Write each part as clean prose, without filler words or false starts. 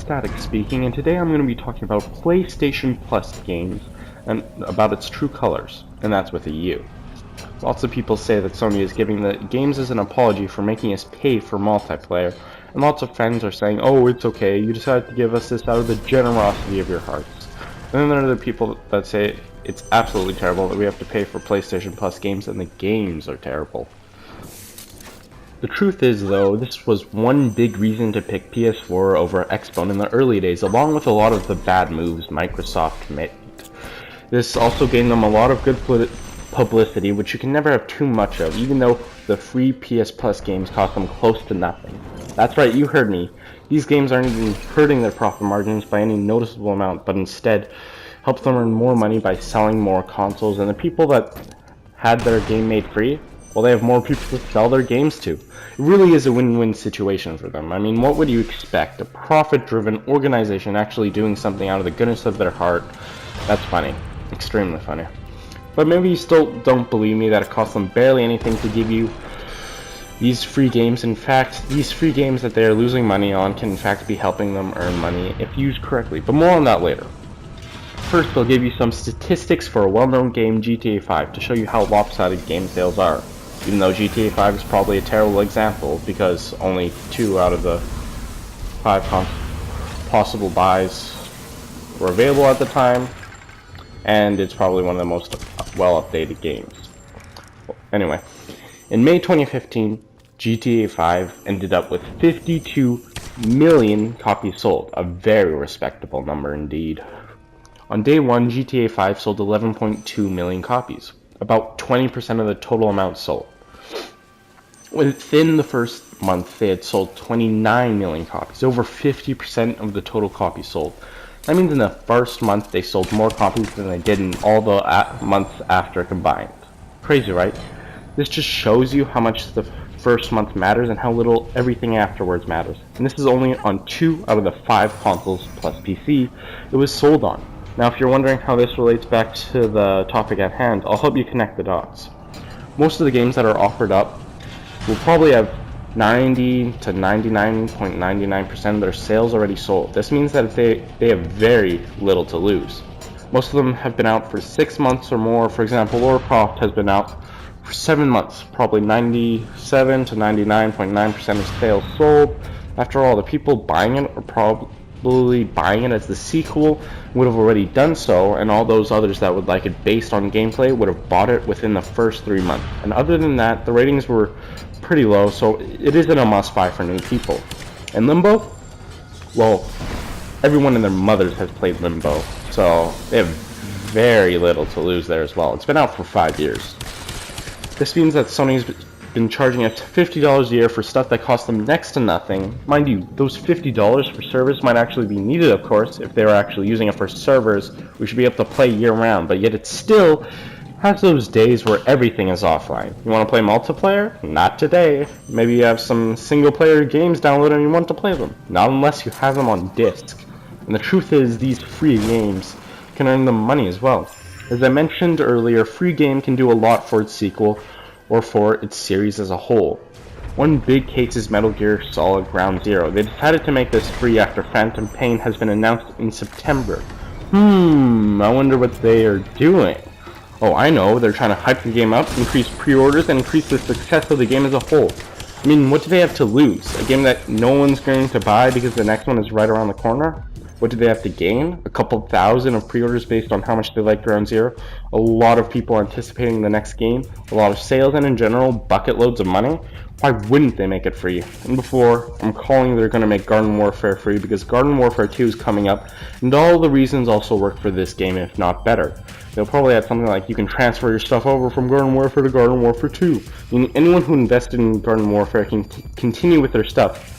Static speaking, and today I'm going to be talking about PlayStation Plus games and about its true colors, and that's with a U. Lots of people say that Sony is giving the games as an apology for making us pay for multiplayer, and lots of fans are saying, oh, it's okay, you decided to give us this out of the generosity of your hearts. And then there are other people that say it's absolutely terrible that we have to pay for PlayStation Plus games and the games are terrible. The truth is, though, this was one big reason to pick PS4 over Xbone in the early days, along with a lot of the bad moves Microsoft made. This also gained them a lot of good publicity, which you can never have too much of, even though the free PS Plus games cost them close to nothing. That's right, you heard me. These games aren't even hurting their profit margins by any noticeable amount, but instead help them earn more money by selling more consoles, and the people that had their game made free, well, they have more people to sell their games to. It really is a win-win situation for them. I mean, what would you expect? A profit-driven organization actually doing something out of the goodness of their heart? That's funny. Extremely funny. But maybe you still don't believe me that it costs them barely anything to give you these free games. In fact, these free games that they are losing money on can in fact be helping them earn money if used correctly. But more on that later. First, I'll give you some statistics for a well-known game, GTA 5, to show you how lopsided game sales are. Even though GTA 5 is probably a terrible example, because only 2 out of the 5 possible buys were available at the time, and it's probably one of the most well-updated games. Anyway, in May 2015, GTA 5 ended up with 52 million copies sold, a very respectable number indeed. On day 1, GTA 5 sold 11.2 million copies, about 20% of the total amount sold. Within the first month, they had sold 29 million copies, over 50% of the total copies sold. That means in the first month, they sold more copies than they did in all the months after combined. Crazy, right? This just shows you how much the first month matters and how little everything afterwards matters. And this is only on 2 out of the 5 consoles plus PC it was sold on. Now, if you're wondering how this relates back to the topic at hand, I'll help you connect the dots. Most of the games that are offered up will probably have 90 to 99.99% of their sales already sold. This means that they have very little to lose. Most of them have been out for 6 months or more. For example, Lara Croft has been out for 7 months, probably 97 to 99.9% of sales sold. After all, the people buying it are probably buying it as the sequel would have already done so, and all those others that would like it based on gameplay would have bought it within the first 3 months. And other than that, the ratings were pretty low, so it isn't a must-buy for new people. And Limbo? Well, everyone and their mothers has played Limbo, so they have very little to lose there as well. It's been out for 5 years. This means that Sony's been charging us $50 a year for stuff that costs them next to nothing. Mind you, those $50 for servers might actually be needed, of course. If they were actually using it for servers, we should be able to play year-round, but yet it still has those days where everything is offline. You want to play multiplayer? Not today. Maybe you have some single-player games downloaded and you want to play them. Not unless you have them on disc. And the truth is, these free games can earn them money as well. As I mentioned earlier, free game can do a lot for its sequel, or for its series as a whole. One big case is Metal Gear Solid Ground Zero. They decided to make this free after Phantom Pain has been announced in September. I wonder what they are doing. Oh, I know, they're trying to hype the game up, increase pre-orders, and increase the success of the game as a whole. I mean, what do they have to lose? A game that no one's going to buy because the next one is right around the corner? What do they have to gain? A couple thousand of pre-orders based on how much they like Ground Zero? A lot of people anticipating the next game? A lot of sales, and in general, bucket loads of money? Why wouldn't they make it free? And before, I'm calling they're going to make Garden Warfare free because Garden Warfare 2 is coming up, and all the reasons also work for this game, if not better. They'll probably add something like you can transfer your stuff over from Garden Warfare to Garden Warfare 2. Meaning anyone who invested in Garden Warfare can continue with their stuff,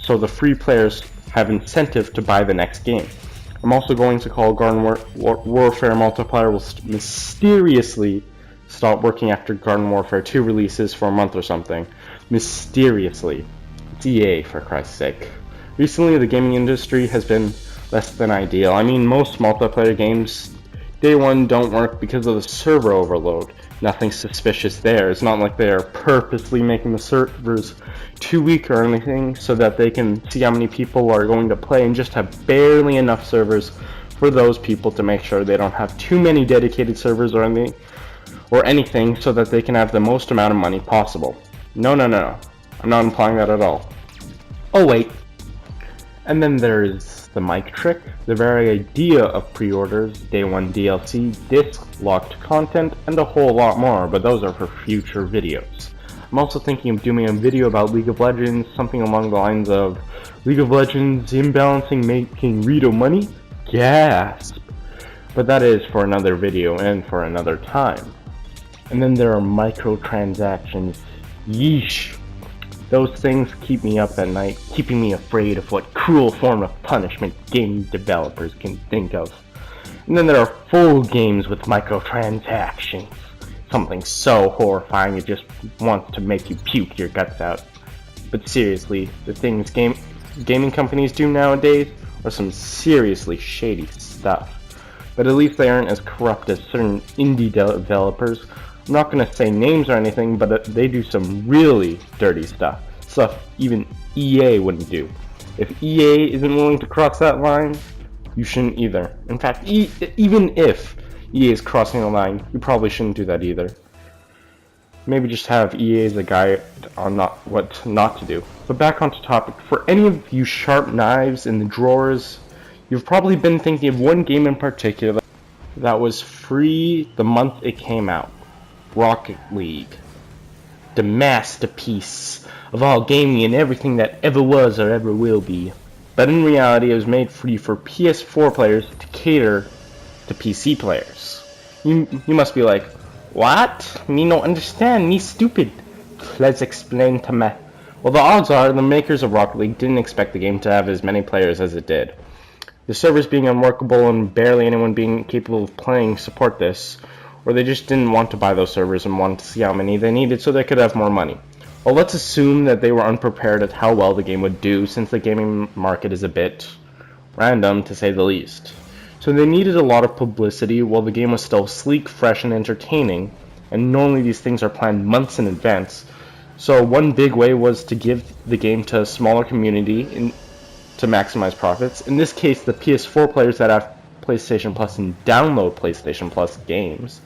so the free players have incentive to buy the next game. I'm also going to call Garden Warfare Multiplier will mysteriously stop working after Garden Warfare 2 releases for a month or something. Mysteriously. It's EA, for Christ's sake. Recently, the gaming industry has been less than ideal. I mean, most multiplayer games Day one don't work because of the server overload. Nothing suspicious there. It's not like they are purposely making the servers too weak or anything so that they can see how many people are going to play and just have barely enough servers for those people to make sure they don't have too many dedicated servers or anything so that they can have the most amount of money possible. No. I'm not implying that at all. Oh wait. And then there's the mic trick, the very idea of pre-orders, day one DLC, disc, locked content, and a whole lot more, but those are for future videos. I'm also thinking of doing a video about League of Legends, something along the lines of League of Legends imbalancing making Rito money? Gasp! But that is for another video and for another time. And then there are microtransactions. Yeesh! Those things keep me up at night, keeping me afraid of what cruel form of punishment game developers can think of. And then there are full games with microtransactions. Something so horrifying it just wants to make you puke your guts out. But seriously, the things gaming companies do nowadays are some seriously shady stuff. But at least they aren't as corrupt as certain indie developers. I'm not going to say names or anything, but they do some really dirty stuff. Stuff even EA wouldn't do. If EA isn't willing to cross that line, you shouldn't either. In fact, even if EA is crossing the line, you probably shouldn't do that either. Maybe just have EA as a guide on what not to do. But back onto topic, for any of you sharp knives in the drawers, you've probably been thinking of one game in particular that was free the month it came out. Rocket League. The masterpiece of all gaming and everything that ever was or ever will be. But in reality, it was made free for PS4 players to cater to PC players. You must be like, what? Me no understand, me stupid. Let's explain to me. Well, the odds are the makers of Rocket League didn't expect the game to have as many players as it did. The servers being unworkable and barely anyone being capable of playing support this, or they just didn't want to buy those servers and wanted to see how many they needed so they could have more money. Well, let's assume that they were unprepared at how well the game would do, since the gaming market is a bit random, to say the least. So they needed a lot of publicity while the game was still sleek, fresh, and entertaining, and normally these things are planned months in advance. So one big way was to give the game to a smaller community to maximize profits. In this case, the PS4 players that have PlayStation Plus and download PlayStation Plus games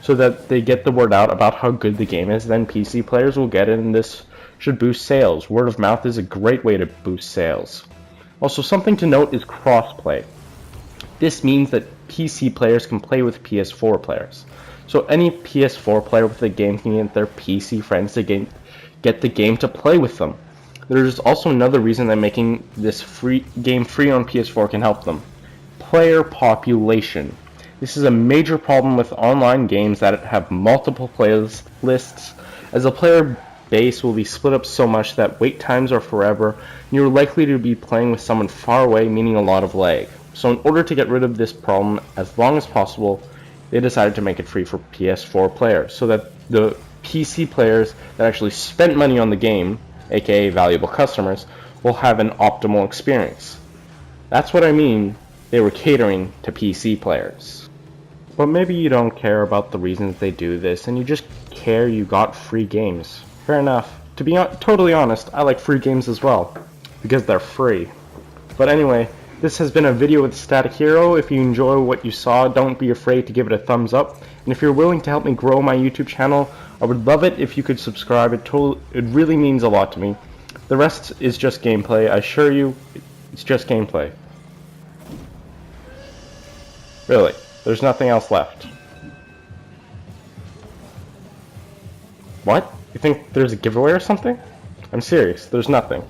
so that they get the word out about how good the game is, then PC players will get it, and this should boost sales. Word of mouth is a great way to boost sales. Also, something to note is crossplay. This means that PC players can play with PS4 players. So any PS4 player with the game can get their PC friends to get the game to play with them. There's also another reason that making this game free on PS4 can help them. Player population. This is a major problem with online games that have multiple playlists, as the player base will be split up so much that wait times are forever, and you're likely to be playing with someone far away, meaning a lot of lag. So in order to get rid of this problem as long as possible, they decided to make it free for PS4 players, so that the PC players that actually spent money on the game, aka valuable customers, will have an optimal experience. That's what I mean. They were catering to PC players. But maybe you don't care about the reasons they do this, and you just care you got free games. Fair enough. To be totally honest, I like free games as well, because they're free. But anyway, this has been a video with Static Hero. If you enjoy what you saw, don't be afraid to give it a thumbs up. And if you're willing to help me grow my YouTube channel, I would love it if you could subscribe. It really means a lot to me. The rest is just gameplay. I assure you, it's just gameplay. Really, there's nothing else left. What? You think there's a giveaway or something? I'm serious, there's nothing.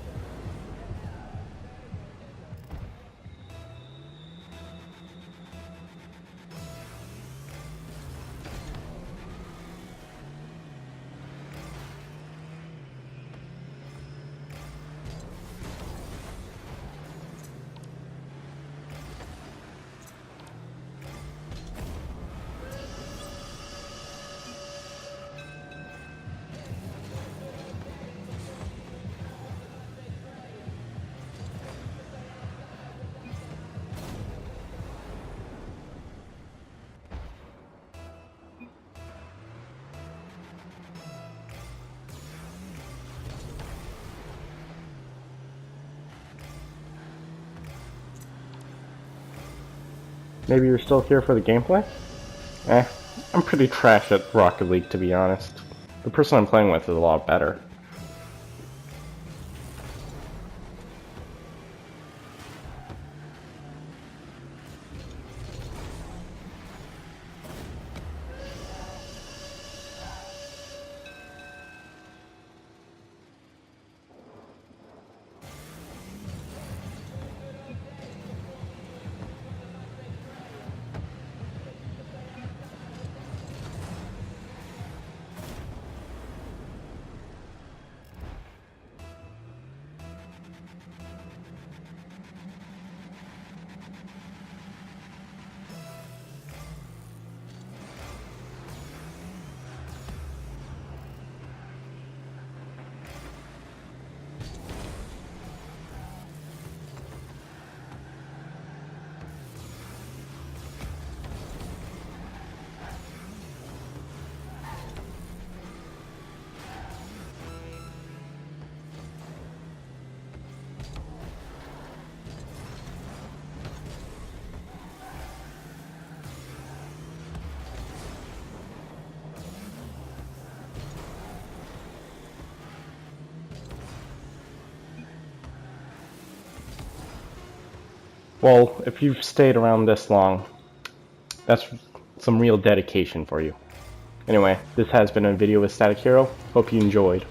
Maybe you're still here for the gameplay? Eh, I'm pretty trash at Rocket League, to be honest. The person I'm playing with is a lot better. Well, if you've stayed around this long, that's some real dedication for you. Anyway, this has been a video with Static Hero. Hope you enjoyed.